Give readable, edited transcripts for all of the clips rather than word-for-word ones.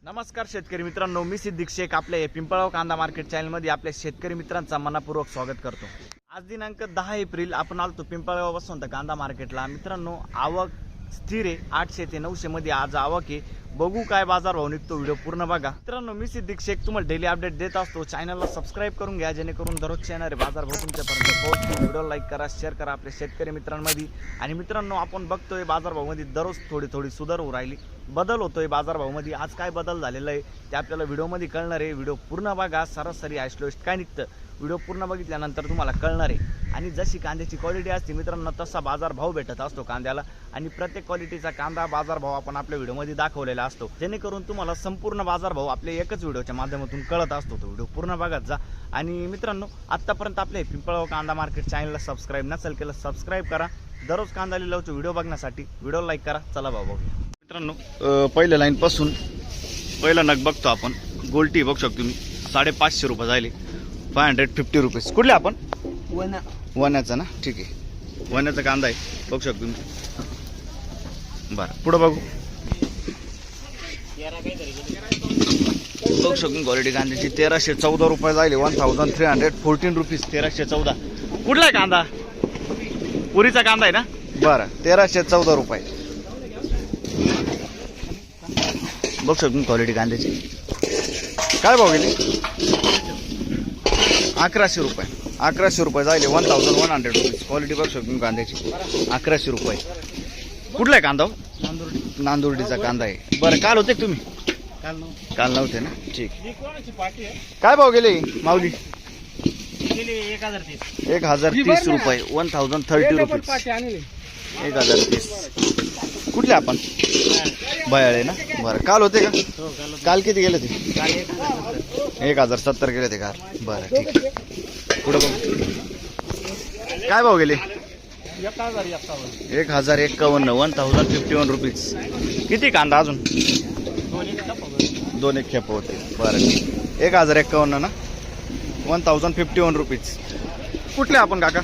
नमस्कार शेतकरी मित्रांनो, मी सिद्दीक शेख आपल्या पिंपळगाव कांदा मार्केट चॅनलमध्ये आपल्या शेतकरी मित्रांचा मनपूर्वक स्वागत करतो। आज दिनांक 10 एप्रिल आपण आलतो पिंपळगाव वसंत कांदा मार्केटला। मित्रांनो, आवक स्थिर आहे 800 ते 900 मध्ये आज आवक आहे। बघू काय बाजार भाव निघतो, व्हिडिओ पूर्ण बघा। मित्रांनो, मी सिद्दीक शेख तुम्हाला डेली अपडेट देत असतो। चॅनलला सबस्क्राइब करून घ्या जेणेकरून दररोजचे येणारे बाजार भाव तुमच्यापर्यंत पोहोचतील। व्हिडिओ लाईक करा, शेअर करा आपल्या शेतकरी मित्रांमध्ये। आणि मित्रांनो, आपण बघतोय बाजार भावामध्ये दररोज थोडी सुधार होऊ राहिली, बदल होतोय बाजार भावामध्ये। आज काय बदल झालेला आहे ते आपल्याला व्हिडिओमध्ये कळणार आहे। व्हिडिओ पूर्ण बघा, सरासरी हायस्ट काय निघतं व्हिडिओ पूर्ण बघितल्यानंतर तुम्हाला कळणार आहे। आणि जशी कांद्याची क्वालिटी असते मित्रांनो, तसा बाजार भाव भेटत असतो कांद्याला। आणि प्रत्येक क्वालिटीचा कांदा बाजार भाव आपण आपल्या व्हिडिओमध्ये दाखवलेला असतो, जेणेकरून तुम्हाला संपूर्ण बाजार भाव आपल्या एकच व्हिडिओच्या माध्यमातून कळत असतो। तो व्हिडिओ पूर्ण बघत जा। आणि मित्रांनो, आत्तापर्यंत आपल्या पिंपळगाव कांदा मार्केट चॅनलला सबस्क्राइब नसेल केलं सबस्क्राइब करा। दररोज कांदा लिलावचे व्हिडिओ बघण्यासाठी व्हिडिओ लाईक करा। चला भाऊ बघूया। मित्रांनो, पहिल्या लाईन पासून पहिला नग बघतो आपण। गोल्टी बघू शकतो तुम्ही 550 रुपये झाले, 550 रुपीज। कुठले आपण वण्याचा ना, ठीक आहे। वण्याचा कांदा आहे बघू शकतो तुम्ही। बरं, पुढं बघू बघू शकतो क्वालिटी कांद्याची 1314 रुपये झाले, 1314 रुपीज। 1314 कुठला आहे कांदा? पुरीचा कांदा आहे ना? बरं, 1314 रुपये बघू शकतो क्वालिटी कांद्याची। काय भाव गेली? 1100 रुपये। 1100 रुपये झाले, 1100 रुपीज। क्वालिटी बघू शकतो कांद्याची 1100 रुपये। कुठला आहे कांदा? नांदुर्डीचा कांदा आहे। बरं, काल होते का तुम्ही? काल नव्हते ना, ठीक। काय भाव गेले माऊली? 1030 रुपये, 1030 रुपीज। 1030 कुठले आपण? बयाळे ना? बरं, काल होते का? काल किती गेले ते? 1070 गेले ते काल। बरं, ठीक। पुढे बघू काय भाव गेले? 1051, 1051 रुपीज। किती कांदा अजून? दोन एक खेप होते। बरं, ठीक। 1051 ना, 1051 रुपीज। कुठले आपण काका?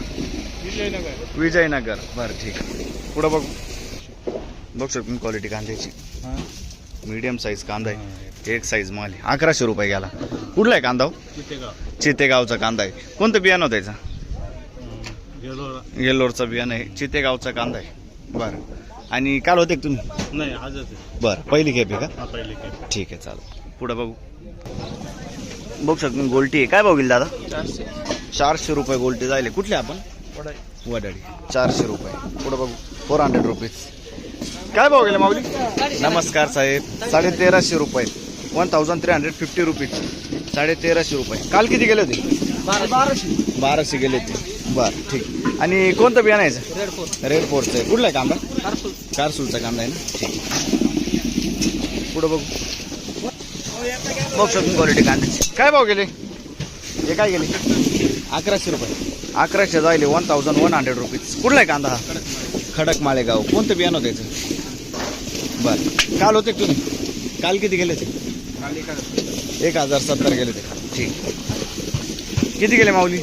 विजयनगर। बरं, ठीक। पुढे बघू बघू शकतो क्वालिटी कांद्याची। मीडियम साईज कांदा आहे, एक साईज माल आहे। 1100 रुपये गेला। कुठला आहे कांदा? चितेगावचा कांदा आहे। कोणतं बियाणं होतं याचा? येल्लोरचा बियाणं आहे, चितेगावचा कांदा आहे। बरं, आणि काल होते का तुम्ही? नाही, आजच। बरं, पहिली खेप आहे का? पहिली खेप। ठीक आहे, चालेल। पुढे बघू बघू शकतो गोल्टी आहे। काय भाव गेली दादा? 400 रुपये गोल्टी जायले। कुठले आपण? वडाळी। 400 रुपये। पुढे बघू 400 रुपीज। काय भाव गेले माऊली? नमस्कार साहेब। 1350 रुपये, 1350 रुपीज। 1350 रुपये। काल किती गेले होते? 1200 गेले होते। बरं, ठीक। आणि कोणतं बियाणं आहे? रेड फोर्टचं आहे। कुठला आहे कांदा? कारसूलचा कांदा आहे ना, ठीक। पुढं बघू बघू शकतो क्वालिटी कांद्याची। काय भाव गेले? हे काय गेले? 1100 रुपये। 1100 जायले, 1100 रुपीज। कुठला आहे कांदा हा? खडक माळेगाव। कोणतं बियाणं होतं याचं? बरं, काल होते तुम्ही? काल किती गेले ते? 1070 गेले ते, ठीक। किती गेले माऊली?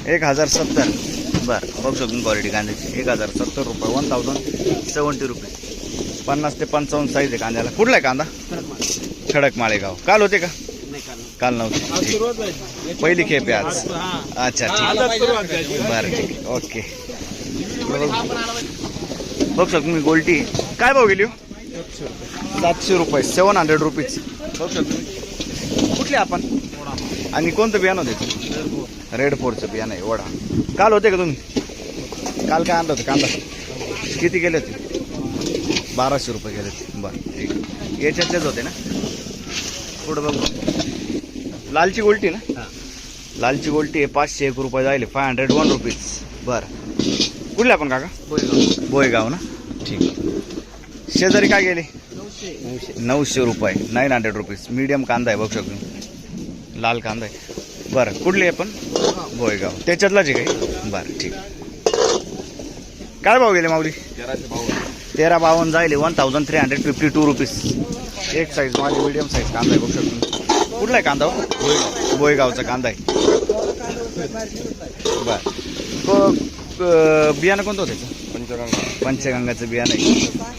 1070। बरं, बघू शकतो क्वालिटी कांद्याची 1070 रुपये, 1070 रुपीज। 50 ते 55 साईज आहे कांद्याला। कुठला आहे कांदा? खडक माळेगाव। काल होते का? काल नव्हते, पहिली खेप आहे आज। अच्छा, ठीक। बरं, ठीक, ओके। बघू शकतो मी गोल्टी। काय भाव गेली? 700 रुपये, 700 रुपीज। बघू शकतो। कुठले आपण? आणि कोणतं बियाणं होते? रेड फोर्टचं बियाणं आहे, वडा। काल होते का तुम्ही? काल काय आणलं होतं कांदा? किती गेले होते? 1200 रुपये गेले होते। बरं, ठीक। याच्यातलेच होते ना? पुढं बघू लालची गोल्टी ना? लालची गोल्टी आहे 501 रुपये जायले, 501 रुपीज। बरं, कुठले आपण काका? बोयगाव ना, ठीक। शेजारी काय गेले? 900 रुपये, 900 रुपीज। मीडियम कांदा आहे बघू शकतो, लाल कांदा आहे। बरं, कुठले आपण? बोयगाव, त्याच्यातलाच आहे काही? बरं, ठीक। काय भाव गेले माऊली? 1352 जायले, 1352 रुपीज। एक साईज माझी मीडियम साईज कांदा आहे बघू शकतो। कुठला आहे कांदा? बोयगावचा कांदा आहे। बरं, बियाणं कोणतं होतं त्याचं? पंचगंगाचं बियाणं आहे.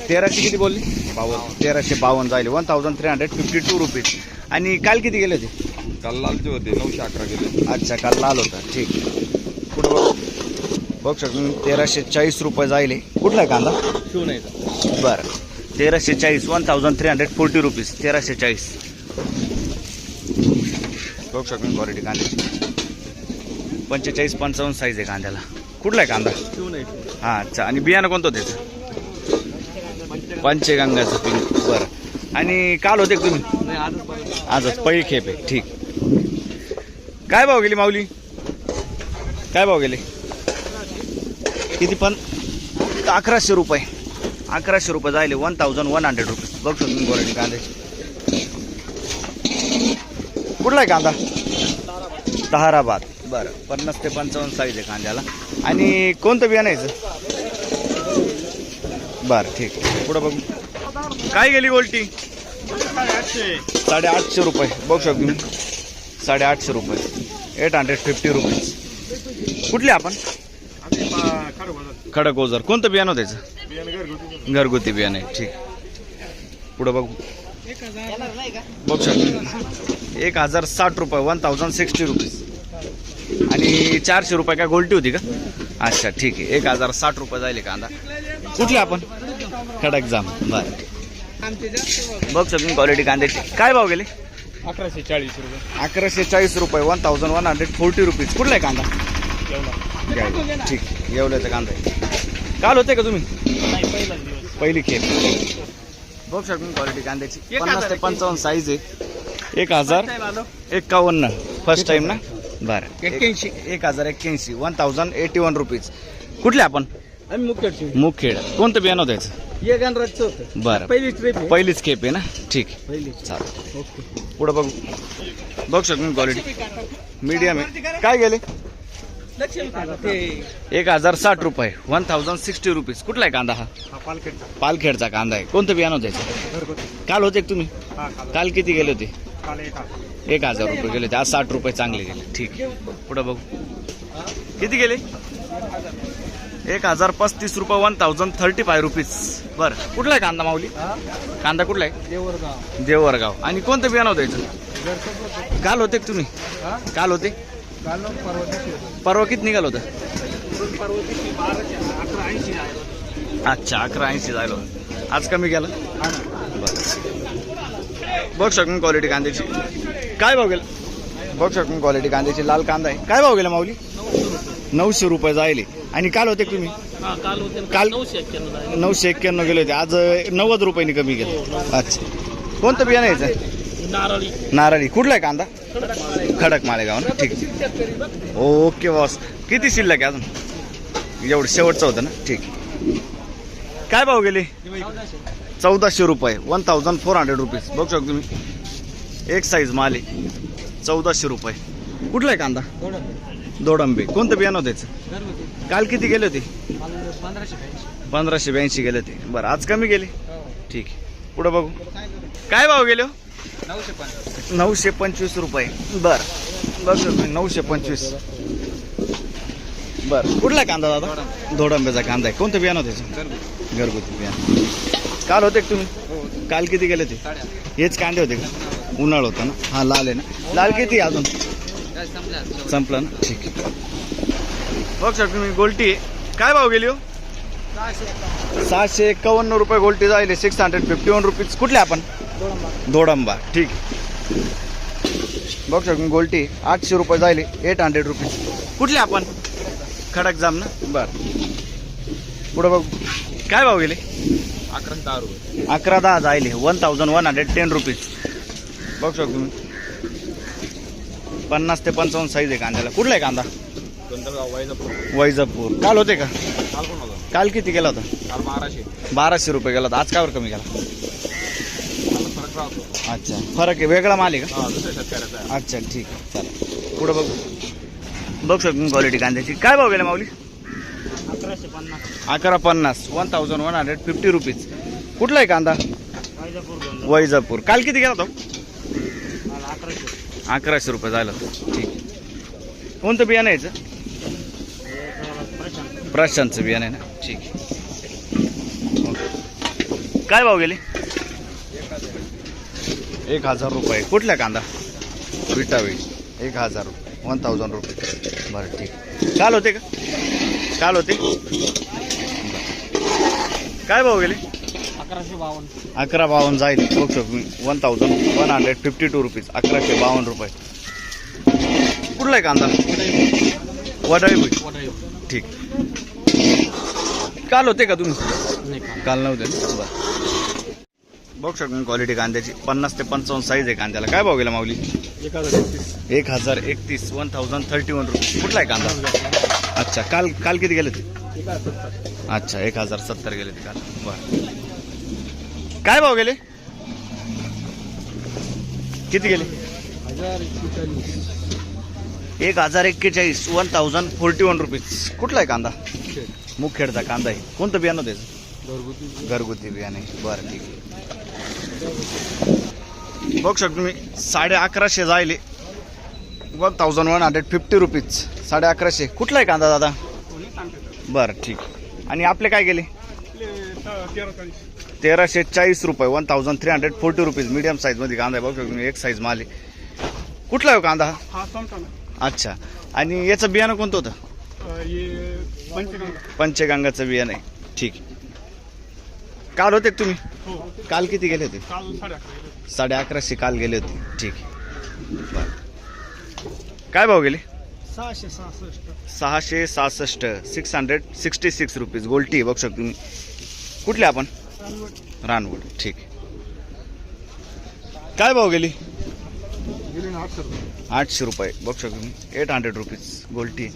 1300 किती बोलली? 1352 जाईल. 1352 रुपीज. आणि काल किती गेले होते? काल लालचे होते 911 गेले. अच्छा, काल लाल होता. ठीक. पुढे बघू शकतो 1340 रुपये जाईल. कुठला आहे कांदा? बरं, 1340 1340 रुपीज. 1340 बघू शकतो क्वालिटी कांद्याची. 45-55 साईज आहे कांद्याला. कुठला आहे कांदा? हां, अच्छा. आणि बियाणं कोणतं त्याचं? पंचगंगाचं पिंक. बरं. आणि काल होते का तुम्ही? आजच पहिली खेप आहे. ठीक. काय भाव गेली माऊली? काय भाव गेले? किती? पण 1100 रुपये. 1100 रुपये जायले. 1100 रुपीज. बघ तुम्ही क्वालिटी कांद्याची. कुठला आहे कांदा? ताहराबाद. बरं, 50 ते 55 साईज आहे कांद्याला. आणि कोणतं बियाणं यायचं? बरं, ठीक. पुढं बघू. काय गेली गोल्टी? 850 रुपये. बघू शकतो तुम्ही. 850 रुपये. 850 रुपीज. कुठले आपण? खडक ओझर. कोणतं बियाणं त्याचं? घरगुती बियाणं आहे. ठीक. पुढं बघू. बघू शकतो 1060 रुपये. 1060 रुपीज. आणि 400 रुपये काय गोल्टी होती का? अच्छा, ठीक आहे. 1060 रुपये जाईल कांदा. कुठले आपण? खडक जाम. बरं. बघ शकतो क्वालिटी कांद्याची. काय भाव गेले? 1140 रुपये. 1140 रुपये. 1140 रुपीज. कुठला आहे कांदा? ठीक. येवल्याचा कांदा आहे. काल होते का तुम्ही? पहिली खेप. बघ शकतो क्वालिटी कांद्याची. 50 ते 55 साईज आहे. 1051 फर्स्ट टाइम ना? बरं. 1081. 1081 रुपीज. कुठले आपण? मुखेड. कोणतं बियाणं होतं याचं? बरं, पहिलीच खेप आहे ना? ठीक. चालेल. पुढं बघू. बघू शकतो क्वालिटी मीडियम आहे. काय गेले? 1060 रुपये. 1060 रुपीज. कुठला आहे कांदा हा? पालखेडचा कांदा आहे. कोणतं बियाणं होतं याचं? काल होते का तुम्ही? काल किती गेले होते? 1000 रुपये गेले होते. आज 60 रुपये चांगले गेले. ठीक. पुढं बघू. किती गेले? 1035 रुपये. 1035 रुपीज. बरं. कुठला आहे कांदा माऊली? कांदा कुठला आहे? देवरगाव. आणि कोणतं बियाणं होतं याचं? काल होते का तुम्ही? काल होते? परवा किती निघाल होतं? अच्छा, 1180 जायला. आज कमी गेलं. बघ शकून क्वालिटी कांद्याची. काय भाव गेला? बघ शकून क्वालिटी कांद्याची. लाल कांदा आहे. काय भाव गेला माऊली? 900 रुपये जायले. आणि काल होते तुम्ही? काल 991 गेले होते. आज 90 रुपयांनी कमी गेले. अच्छा. कोणतं बियाणं यायचं? नारळी. कुठला आहे कांदा? खडक मालेगाव ना? ठीक. Okay boss. किती शिल्लक आहे अजून? एवढं शेवटचं होतं ना? ठीक. काय भाव गेले? 1400 रुपये. 1400 रुपीज. बघू शकतो तुम्ही. एक साईज माल आहे. 1400 रुपये. कुठला आहे कांदा? दोडंबे. कोणतं बियाणं होतं त्याचं? काल किती गेले होते? 1582 गेले होते. बरं, आज कमी गेले. ठीक. पुढं बघू. काय भाव गेले? 925 रुपये. बरं, बघ 925. बरं. कुठला कांदा दादा? दोडंबेचा कांदा आहे. कोणतं बियाणं होतं त्याचं? घरगुती बियाणं. काल होते का तुम्ही? काल किती गेले ते? हेच कांदे होते का? उन्हाळ होता ना? हा, लाल आहे ना? लाल किती अजून? संपला ना? ठीक. बघ शकतो मी. गोल्टी काय भाव गेली हो? 651 रुपये गोल्टी जायले. 651 रुपीज. कुठले आपण? दोडंबा. ठीक. बघ शकतो गोल्टी 800 रुपये जायले. 800 रुपीज. कुठले आपण? खडक जाम ना? बरं. पुढं बघ. काय भाव गेले? 1110 रुपये. 1110 जायले. 1110 रुपीज. बघू शकतो तुम्ही. 50 ते 55 साईज आहे कांद्याला. कुठला आहे कांदा? वैजापूर. काल होते का? काल किती गेला होता? 1200 रुपये गेला होता. आज कावर कमी गेला? अच्छा, फरक आहे. वेगळा माल आहे का? अच्छा, ठीक आहे. चला पुढं बघू. बघू शकतो क्वालिटी कांद्याची. काय भाव गेला माऊली? 1150. 1150 रुपीज. कुठला आहे कांदा? वैजापूर. काल किती गेला होता? 1100 रुपये जायला. ठीक. कोणतं बियाणं यायचं? प्रशांतचं बियाणं आहे ना? ठीक. काय भाव गेले? 1000 रुपये. कुठला कांदा? विटावे 1000 1000 रुपये. बरं ठीक. काल होते का? काल होते. काय भाव गेले? 1152 जाईल. बघतो 1152 रुपीज. 1152 रुपये. कुठला आहे कांदा? वडाळी भुई. ठीक. काल होते का तुम्ही? काल नव्हते ना. बरं. बघू शकतो क्वालिटी कांद्याची 50 ते 55 साईज आहे कांद्याला. काय भाव गेला माऊली? 1031 1031 रुपये. कुठला आहे कांदा? अच्छा. काल किती गेले ते? अच्छा 1070 गेले ते काल. बरं. काय भाव गेले? किती गेले? 1041 1041 रुपीज. कुठला आहे कांदा? मुखेडचा कांदा आहे. कोणतं बियाणं त्याचं? घरगुती बियाणे. बरं ठीक आहे. बघू शकतो मी 1150 जायले. 1150 रुपीज. 1150. कुठला आहे कांदा दादा? बरं ठीक. आणि आपले काय गेले? 1340 रुपये. 1340 रुपीज. मीडियम साईजमध्ये कांदा आहे. बघू शकतो मी. एक साईज माल आहे. कुठला आहे कांदा हा? अच्छा. आणि याचं बियाणं कोणतं होतं? पंचगंगाचं बियाणं आहे. ठीक. काल होते का तुम्ही? काल किती गेले होते? 1150 काल गेले होते. ठीक. बरं. काय भाव गेले? 666 666 रुपीज. गोल्टी बघू शकतो तुम्ही. कुठले आपण? रानवड. ठीक. काय भाव गेली? 800 रुपये. बघू शकतो तुम्ही. 800 रुपीज. गोल्टी.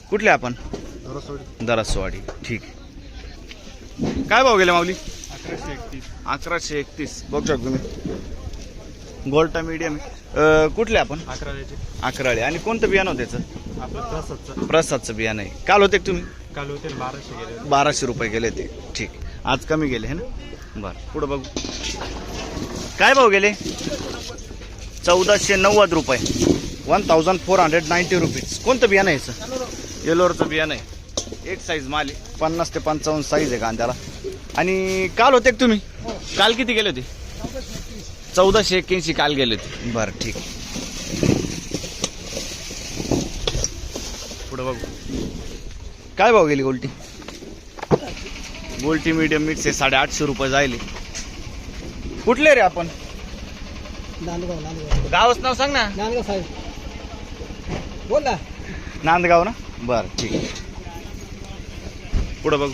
कुठले आपण? दरसवाडी. ठीक. काय भाव गेले माऊली? 1131. बघू शकतो तुम्ही. गोल्टा मीडियम. कुठले आपण? अकराळे. आणि कोणतं बियाणं होतं त्याचं? प्रसादचं बियाणं आहे. काल होते का तुम्ही? काल होते 1200 गेले. 1200 रुपये गेले ते. ठीक. आज कमी गेले है ना. बरं. पुढं बघू. काय भाव गेले? 1490 रुपये. 1490 रुपीज. कोणतं बियाणं आहे याचं? येलोरचं बियाणं आहे. एक साईज माल आहे. 50 ते 55 साईज आहे कांद्याला. आणि काल होते का तुम्ही? काल किती गेले होते? 1481 काल गेले होते. बरं ठीक. पुढं बघू. काय भाव गेली गोल्टी? गोल्टी मीडियम मिक्स आहे. 850 रुपये जायले. कुठले रे आपण? गावच नाव सांग ना. नांदगाव साहेब बोल ना. नांदगाव ना. बरं ठीक. पुढं बघू.